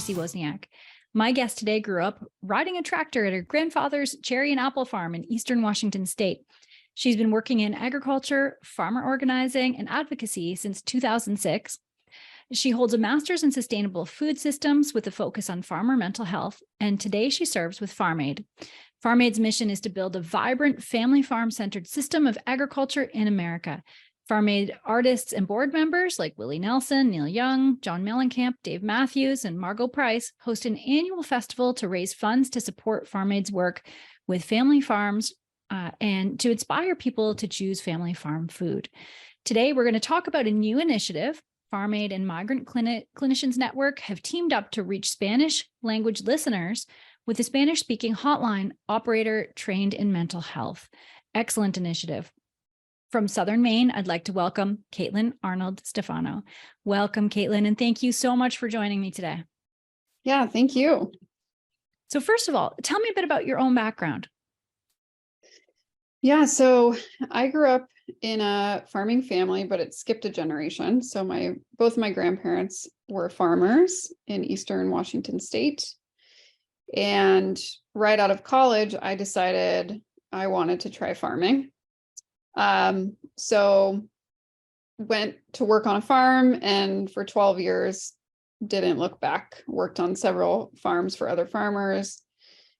Chrissy Wozniak. My guest today grew up riding a tractor at her grandfather's cherry and apple farm in eastern Washington state. She's been working in agriculture, farmer organizing, and advocacy since 2006. She holds a master's in sustainable food systems with a focus on farmer mental health, and today she serves with Farm Aid. Farm Aid's mission is to build a vibrant, family farm-centered system of agriculture in America. Farm Aid artists and board members like Willie Nelson, Neil Young, John Mellencamp, Dave Matthews, and Margot Price host an annual festival to raise funds to support Farm Aid's work with family farms and to inspire people to choose family farm food. Today, we're going to talk about a new initiative. Farm Aid and Migrant Clinicians Network have teamed up to reach Spanish language listeners with a Spanish-speaking hotline operator trained in mental health. Excellent initiative. From Southern Maine, I'd like to welcome Caitlin Arnold Stephano. Welcome, Caitlin, and thank you so much for joining me today. Yeah, thank you. So first of all, tell me a bit about your own background. Yeah, so I grew up in a farming family, but it skipped a generation. So both my grandparents were farmers in eastern Washington state. And right out of college, I decided I wanted to try farming. So went to work on a farm and for 12 years, didn't look back, worked on several farms for other farmers,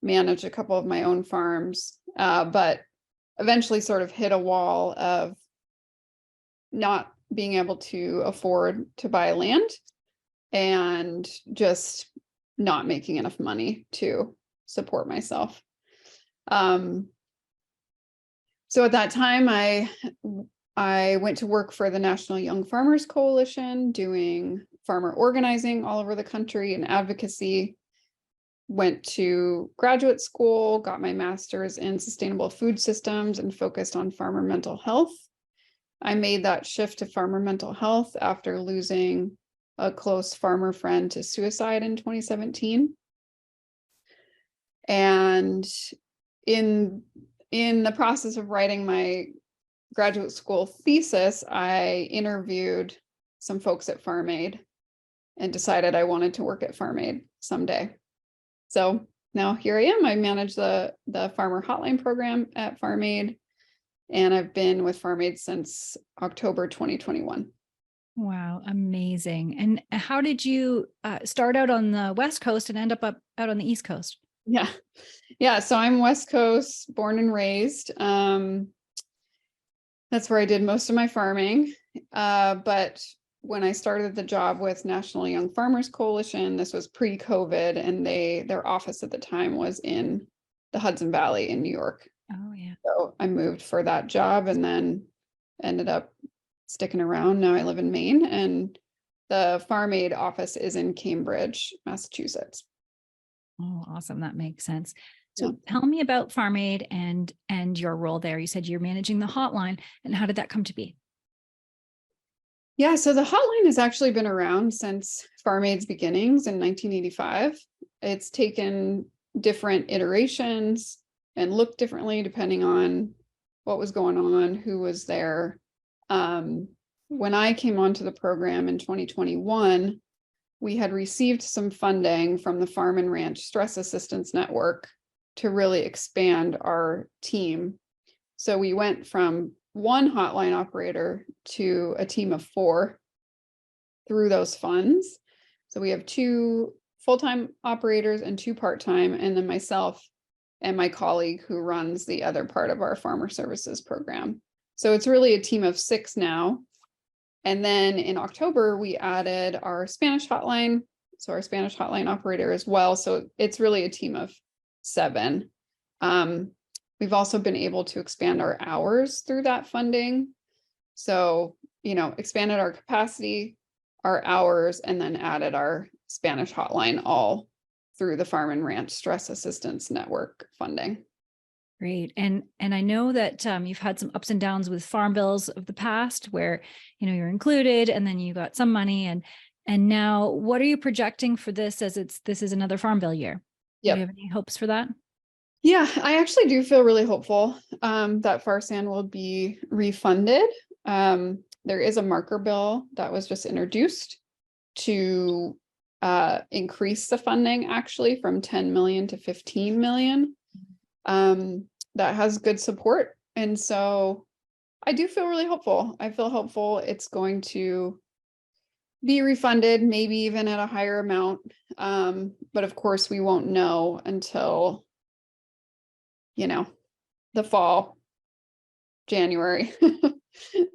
managed a couple of my own farms, but eventually sort of hit a wall of not being able to afford to buy land and just not making enough money to support myself. So at that time, I went to work for the National Young Farmers Coalition, doing farmer organizing all over the country and advocacy. Went to graduate school, got my master's in sustainable food systems and focused on farmer mental health. I made that shift to farmer mental health after losing a close farmer friend to suicide in 2017. And in the process of writing my graduate school thesis, I interviewed some folks at Farm Aid and decided I wanted to work at Farm Aid someday. So now here I am. I manage the Farmer Hotline program at Farm Aid, and I've been with Farm Aid since October 2021. Wow, amazing. And how did you start out on the West Coast and end up out on the East Coast? Yeah. So I'm West Coast, born and raised. That's where I did most of my farming. But when I started the job with National Young Farmers Coalition, this was pre-COVID, and their office at the time was in the Hudson Valley in New York. Oh, yeah. So I moved for that job and then ended up sticking around. Now I live in Maine, and the Farm Aid office is in Cambridge, Massachusetts. Oh, awesome. That makes sense. So tell me about Farm Aid and your role there. You said you're managing the hotline, and how did that come to be? Yeah, so the hotline has actually been around since Farm Aid's beginnings in 1985. It's taken different iterations and looked differently depending on what was going on, who was there. When I came onto the program in 2021, we had received some funding from the Farm and Ranch Stress Assistance Network to really expand our team. So we went from one hotline operator to a team of 4 through those funds. So we have 2 full-time operators and 2 part-time, and then myself and my colleague who runs the other part of our farmer services program. So it's really a team of 6 now. And then in October, we added our Spanish hotline. So our Spanish hotline operator as well. So it's really a team of 7. We've also been able to expand our hours through that funding. So, expanded our capacity, our hours, and then added our Spanish hotline all through the Farm and Ranch Stress Assistance Network funding. Great. And I know that you've had some ups and downs with farm bills of the past where, you're included and then you got some money and now what are you projecting for this as this is another farm bill year? Do you have any hopes for that? Yeah, I actually do feel really hopeful that FARSAN will be refunded. There is a marker bill that was just introduced to increase the funding actually from 10 million to 15 million. That has good support. And so I do feel really hopeful. I feel hopeful it's going to be refunded, maybe even at a higher amount. But of course, we won't know until, the fall, January.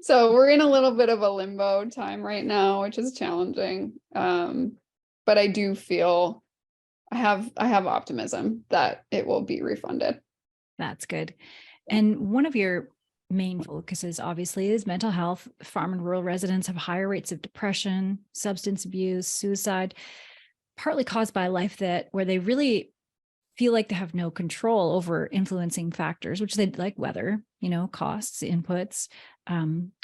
So we're in a little bit of a limbo time right now, which is challenging. But I do feel I have optimism that it will be refunded. That's good. And one of your main focuses obviously is mental health. Farm and rural residents have higher rates of depression, substance abuse, suicide, partly caused by a life where they really feel like they have no control over influencing factors, which they like weather, costs, inputs,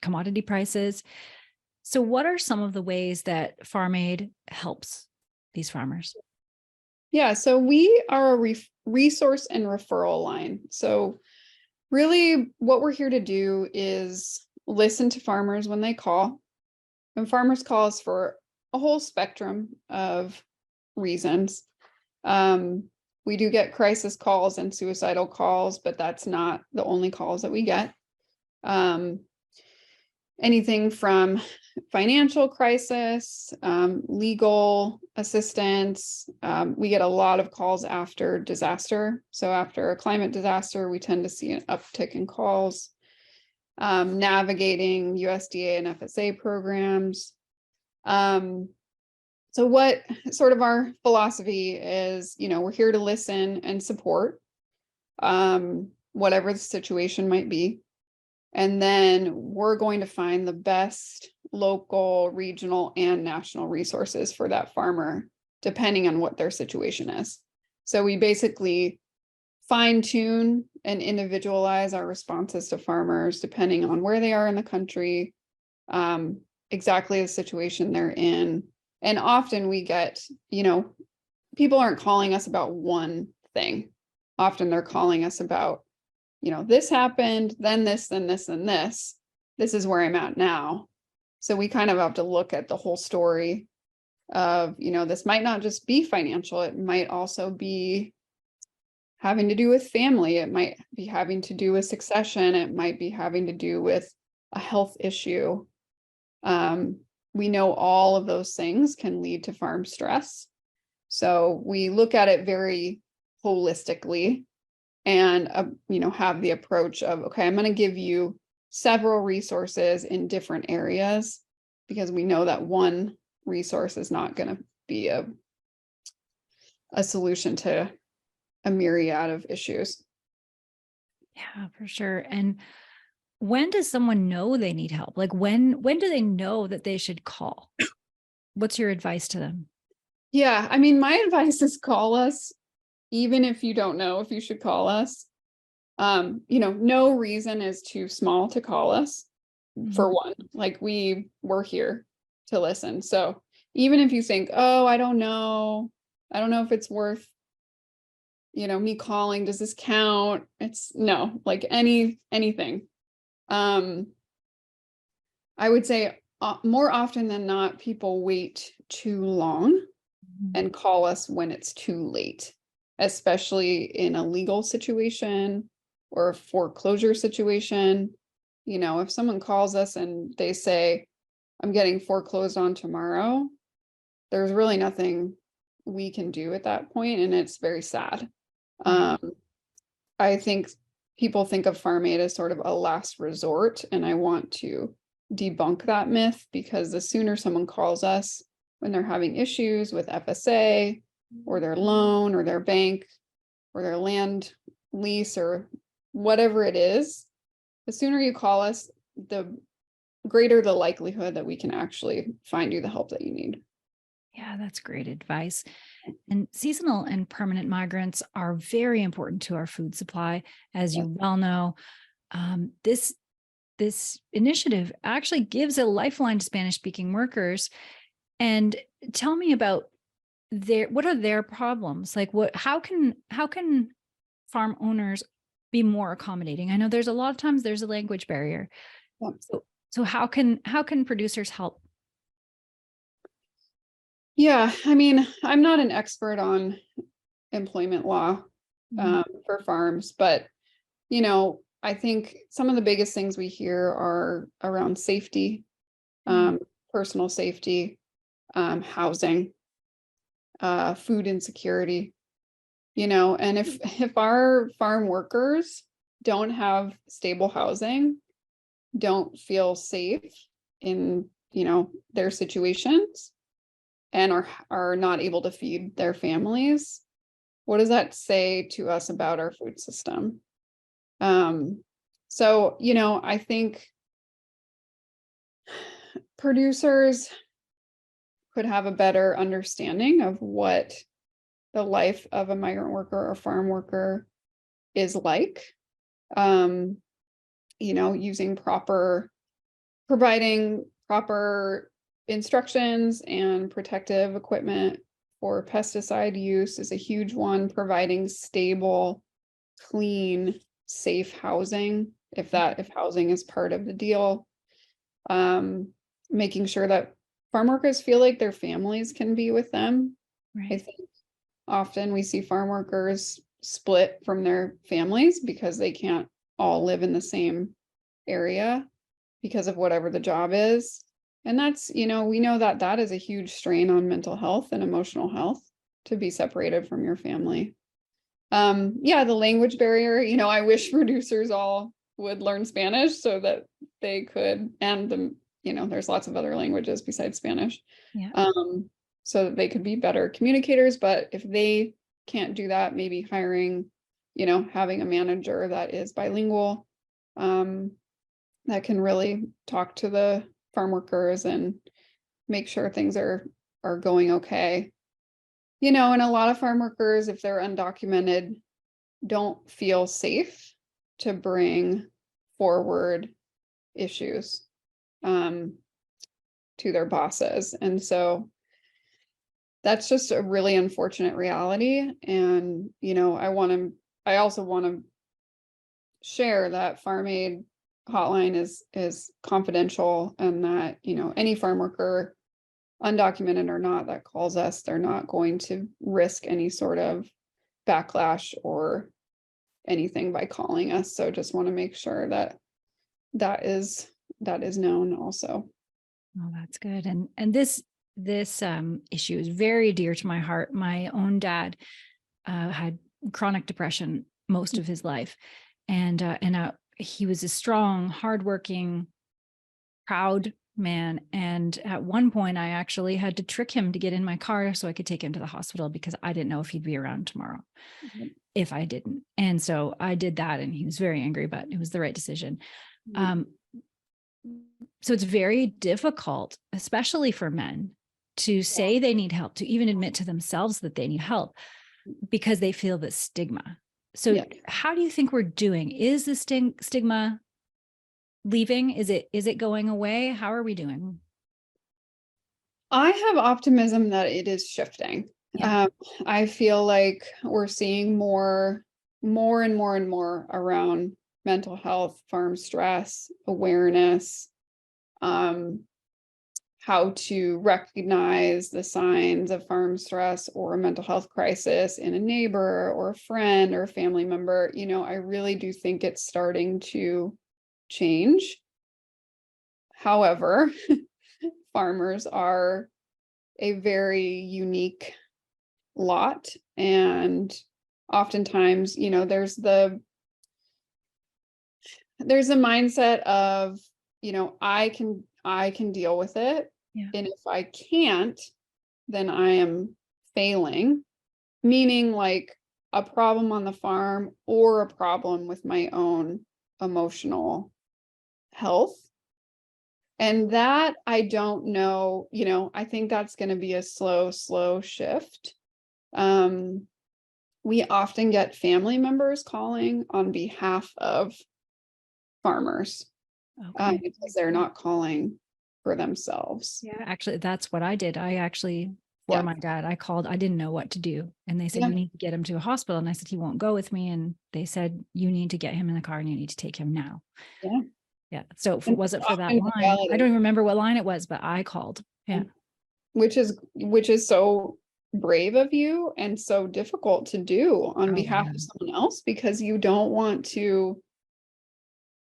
commodity prices. So what are some of the ways that Farm Aid helps these farmers? Yeah, so we are a resource and referral line. So really what we're here to do is listen to farmers when they call. And farmers call us for a whole spectrum of reasons. We do get crisis calls and suicidal calls, but that's not the only calls that we get. Anything from financial crisis, legal assistance. We get a lot of calls after disaster. So after a climate disaster, we tend to see an uptick in calls. Navigating USDA and FSA programs. So what sort of our philosophy is, we're here to listen and support, whatever the situation might be. And then we're going to find the best local, regional, and national resources for that farmer, depending on what their situation is. So we basically fine tune and individualize our responses to farmers, depending on where they are in the country, exactly the situation they're in. And often we get, people aren't calling us about one thing. Often they're calling us about, this happened, then this, then this, then this. This is where I'm at now. So we kind of have to look at the whole story of, this might not just be financial. It might also be having to do with family. It might be having to do with succession. It might be having to do with a health issue. We know all of those things can lead to farm stress. So we look at it very holistically and, have the approach of, okay, I'm going to give you several resources in different areas because we know that one resource is not going to be a solution to a myriad of issues. Yeah, for sure. And when does someone know they need help? Like when do they know that they should call? What's your advice to them? Yeah, I mean, my advice is call us, even if you don't know if you should call us. No reason is too small to call us, for one. Like we're here to listen. So even if you think, oh, I don't know if it's worth, me calling, does this count? It's no, like anything. I would say more often than not, people wait too long and call us when it's too late, especially in a legal situation or a foreclosure situation. If someone calls us and they say, I'm getting foreclosed on tomorrow, there's really nothing we can do at that point, and it's very sad. I think people think of Farm Aid as sort of a last resort, and I want to debunk that myth, because the sooner someone calls us when they're having issues with FSA or their loan or their bank or their land lease or whatever it is, the sooner you call us, the greater the likelihood that we can actually find you the help that you need. Yeah, that's great advice. And seasonal and permanent migrants are very important to our food supply. As you well know, this initiative actually gives a lifeline to Spanish-speaking workers. And tell me about what are their problems? Like how can farm owners be more accommodating? I know there's a lot of times there's a language barrier. So how can producers help? Yeah, I mean, I'm not an expert on employment law for farms, but I think some of the biggest things we hear are around safety, personal safety, housing, food insecurity, and if our farm workers don't have stable housing, don't feel safe in, their situations, and are not able to feed their families, what does that say to us about our food system? So, I think producers could have a better understanding of what the life of a migrant worker or farm worker is like, using providing proper instructions and protective equipment for pesticide use is a huge one. Providing stable, clean, safe housing, if housing is part of the deal. Making sure that farm workers feel like their families can be with them. Right. I think often we see farm workers split from their families because they can't all live in the same area because of whatever the job is. And that's, we know that that is a huge strain on mental health and emotional health, to be separated from your family. The language barrier, I wish producers all would learn Spanish so that they could, and there's lots of other languages besides Spanish. Yeah. So that they could be better communicators. But if they can't do that, maybe hiring, having a manager that is bilingual, that can really talk to the farm workers and make sure things are going okay. And a lot of farm workers, if they're undocumented, don't feel safe to bring forward issues to their bosses. And so that's just a really unfortunate reality. And, I also want to share that Farm Aid Hotline is confidential, and that, any farm worker, undocumented or not, that calls us, they're not going to risk any sort of backlash or anything by calling us. So just want to make sure that is known also. Oh, that's good. And this issue is very dear to my heart. My own dad had chronic depression most of his life, and he was a strong, hardworking, proud man. And at one point, I actually had to trick him to get in my car so I could take him to the hospital, because I didn't know if he'd be around tomorrow if I didn't. And so I did that, and he was very angry, but it was the right decision. So it's very difficult, especially for men, to say they need help, to even admit to themselves that they need help, because they feel the stigma. So how do you think we're doing? Is the stigma leaving? Is it going away? How are we doing? I have optimism that it is shifting. Yeah. I feel like we're seeing more and more around mental health, farm stress, awareness, how to recognize the signs of farm stress or a mental health crisis in a neighbor or a friend or a family member. I really do think it's starting to change. However, farmers are a very unique lot, and oftentimes, there's a mindset of, I can deal with it. Yeah. And if I can't, then I am failing, meaning like a problem on the farm or a problem with my own emotional health. And that, I don't know, I think that's going to be a slow shift. We often get family members calling on behalf of farmers, because they're not calling for themselves. Yeah, actually, that's what I did. I actually, for my dad, I called, I didn't know what to do. And they said, you need to get him to a hospital. And I said, he won't go with me. And they said, you need to get him in the car and you need to take him now. Yeah. So if it wasn't for that line, I don't even remember what line it was, but I called. Yeah. which is so brave of you and so difficult to do on behalf of someone else, because you don't want to,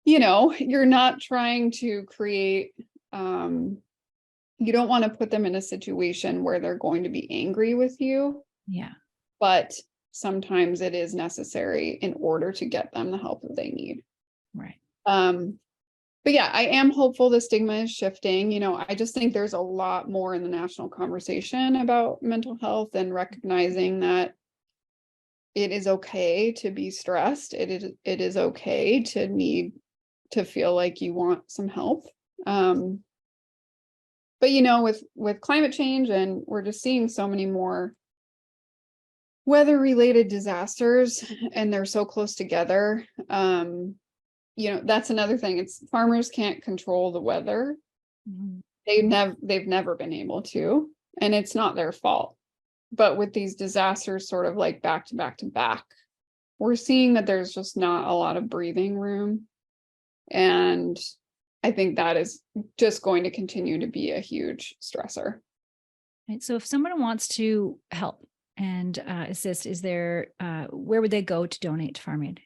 you're not trying to create, you don't want to put them in a situation where they're going to be angry with you. Yeah. But sometimes it is necessary in order to get them the help that they need. Right. But yeah, I am hopeful the stigma is shifting. I just think there's a lot more in the national conversation about mental health and recognizing that it is okay to be stressed. It is okay to need to feel like you want some help. But with climate change, and we're just seeing so many more weather-related disasters, and they're so close together. That's another thing. It's farmers can't control the weather. Mhm. They've never been able to, and it's not their fault. But with these disasters sort of like back to back to back, we're seeing that there's just not a lot of breathing room. And I think that is just going to continue to be a huge stressor. Right. So if someone wants to help and assist, where would they go to donate to Farm Aid?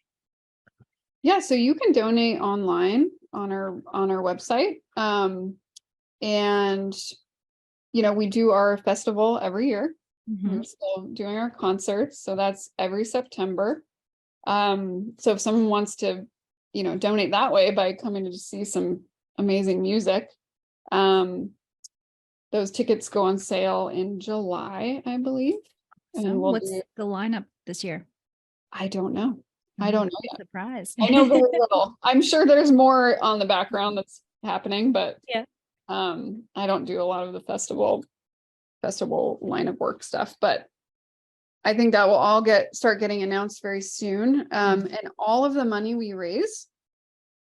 Yeah, so you can donate online on our website. And we do our festival every year. Mhm. We're still doing our concerts, so that's every September. So if someone wants to, donate that way by coming to see some amazing music, those tickets go on sale in July, I believe. So And we'll what's the lineup this year? I don't know. I don't know yet. Surprise. I know very little. I'm sure there's more on the background that's happening, but Yeah. I don't do a lot of the festival line of work stuff, but I think that will all start getting announced very soon. And all of the money we raise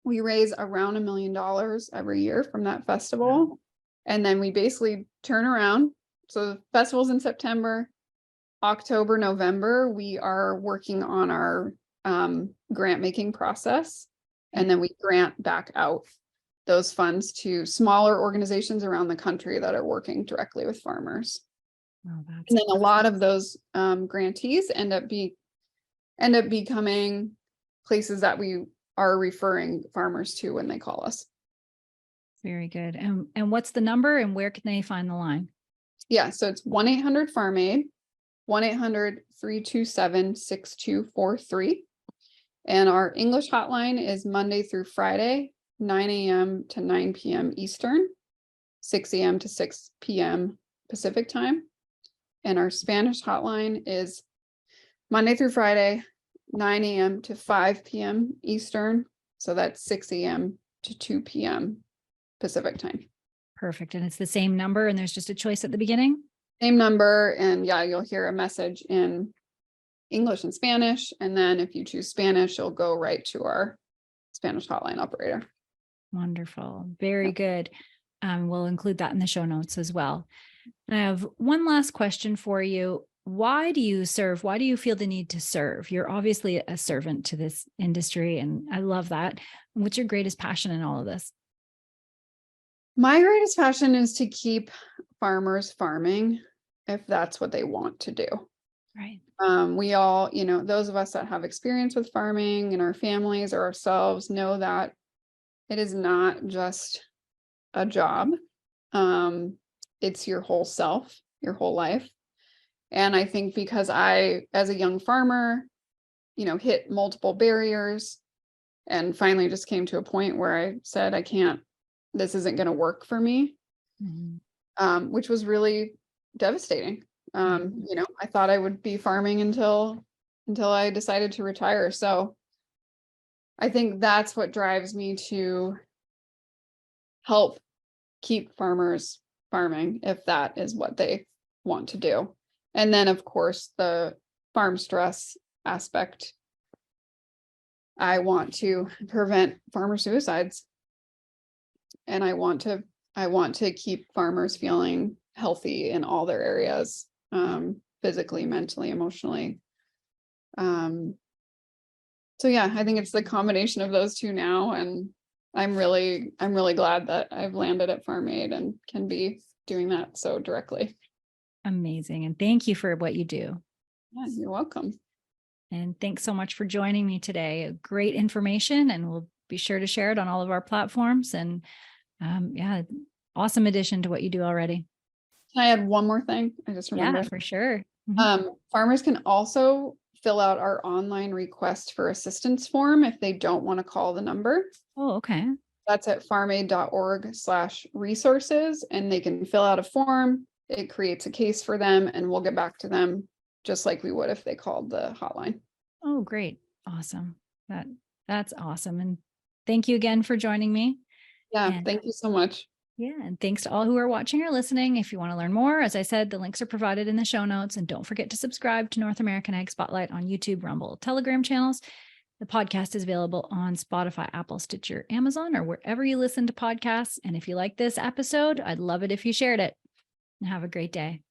around $1 million every year from that festival. Wow. And then we basically turn around. So the festival's in September, October, November, we are working on our grant making process. And then we grant back out those funds to smaller organizations around the country that are working directly with farmers. Oh, and then a lot of those grantees end up becoming places that we are referring farmers to when they call us. Very good. And what's the number, and where can they find the line? Yeah, so it's 1-800 Farm Aid, 1-800-327-6243. And our English hotline is Monday through Friday, 9 a.m. to 9 p.m. Eastern, 6 a.m. to 6 p.m. Pacific time. And our Spanish hotline is Monday through Friday, 9 a.m. to 5 p.m. Eastern. So that's 6 a.m. to 2 p.m. Pacific time. Perfect. And it's the same number, and there's just a choice at the beginning? Same number. And yeah, you'll hear a message in English and Spanish. And then if you choose Spanish, you'll go right to our Spanish hotline operator. Wonderful. Very good. We'll include that in the show notes as well. And I have one last question for you. Why do you serve? Why do you feel the need to serve? You're obviously a servant to this industry, and I love that. What's your greatest passion in all of this? My greatest passion is to keep farmers farming if that's what they want to do. Right. We all, those of us that have experience with farming in our families or ourselves know that it is not just a job. It's your whole self, your whole life. And I think because I, as a young farmer, hit multiple barriers and finally just came to a point where I said, this isn't going to work for me, which was really devastating. I thought I would be farming until I decided to retire. So I think that's what drives me to help keep farmers farming if that is what they want to do. And then of course the farm stress aspect. I want to prevent farmer suicides. And I want to keep farmers feeling healthy in all their areas, physically, mentally, emotionally. So yeah, I think it's the combination of those two now, and I'm really glad that I've landed at Farm Aid and can be doing that so directly. Amazing. And thank you for what you do. Yeah, you're welcome. And thanks so much for joining me today. Great information, and we'll be sure to share it on all of our platforms. And awesome addition to what you do already. Can I add one more thing? I just remembered. Yeah, for sure. Mm-hmm. Farmers can also fill out our online request for assistance form if they don't want to call the number. Oh, okay. That's at farmaid.org/resources, and they can fill out a form. It creates a case for them, and we'll get back to them just like we would if they called the hotline. Oh, great. Awesome. That's awesome. And thank you again for joining me. Yeah, thank you so much. Yeah, and thanks to all who are watching or listening. If you want to learn more, as I said, the links are provided in the show notes. And don't forget to subscribe to North American Ag Spotlight on YouTube, Rumble, Telegram channels. The podcast is available on Spotify, Apple, Stitcher, Amazon, or wherever you listen to podcasts. And if you like this episode, I'd love it if you shared it. And have a great day.